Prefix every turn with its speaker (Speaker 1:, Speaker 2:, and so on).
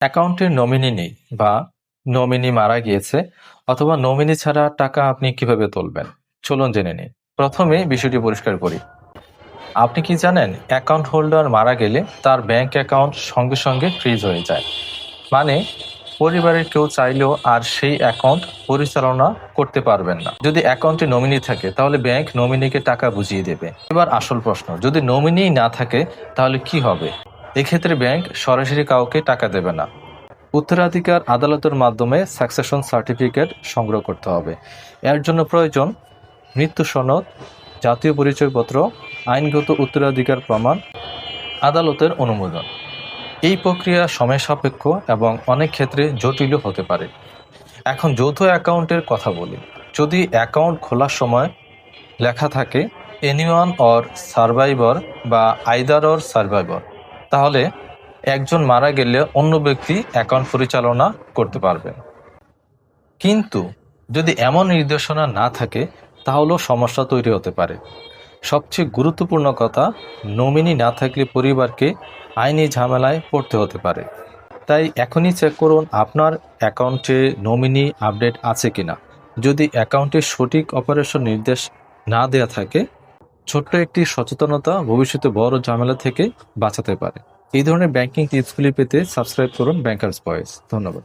Speaker 1: অ্যাকাউন্টে নমিনি নেই বা নমিনি মারা গিয়েছে অথবা নমিনি ছাড়া টাকা আপনি কিভাবে তুলবেন, চলুন জেনে নিন। প্রথমে বিষয়টি পরিষ্কার করি। আপনি কি জানেন, অ্যাকাউন্ট হোল্ডার মারা গেলে তার ব্যাংক অ্যাকাউন্ট সঙ্গে সঙ্গে ফ্রিজ হয়ে যায়। মানে পরিবারের কেউ চাইলেও আর সেই অ্যাকাউন্ট পরিচালনা করতে পারবেন না। যদি অ্যাকাউন্টে নমিনি থাকে তাহলে ব্যাংক নমিনিকে টাকা বুঝিয়ে দেবে। এবার আসল প্রশ্ন, যদি নমিনি না থাকে তাহলে কি হবে? এক্ষেত্রে ব্যাংক সরাসরি কাউকে টাকা দেবে না। উত্তরাধিকার আদালতের মাধ্যমে সাকসেশন সার্টিফিকেট সংগ্রহ করতে হবে। এর জন্য প্রয়োজন মৃত্যু সনদ, জাতীয় পরিচয়পত্র, আইনগত উত্তরাধিকার প্রমাণ, আদালতের অনুমোদন। এই প্রক্রিয়া সময় সাপেক্ষ এবং অনেক ক্ষেত্রে জটিলও হতে পারে। এখন যৌথ অ্যাকাউন্টের কথা বলি। যদি অ্যাকাউন্ট খোলার সময় লেখা থাকে এনিওয়ান অর সার্ভাইভর বা আইদার অর সার্ভাইভর, তাহলে একজন মারা গেলে অন্য ব্যক্তি অ্যাকাউন্ট পরিচালনা করতে পারবেন। কিন্তু যদি এমন নির্দেশনা না থাকে তাহলেও সমস্যা তৈরি হতে পারে। সবচেয়ে গুরুত্বপূর্ণ কথা, নমিনি না থাকলে পরিবারকে আইনি ঝামেলায় পড়তে হতে পারে। তাই এখনই চেক করুন আপনার অ্যাকাউন্টে নমিনি আপডেট আছে কিনা। যদি অ্যাকাউন্টে সঠিক অপারেশন নির্দেশ না দেয়া থাকে, ছোট্ট একটি সচেতনতা ভবিষ্যতে বড় ঝামেলা থেকে বাঁচাতে পারে। এই ধরনের ব্যাংকিং টিপসগুলি পেতে সাবস্ক্রাইব করুন ব্যাংকার্স ভয়েস। ধন্যবাদ।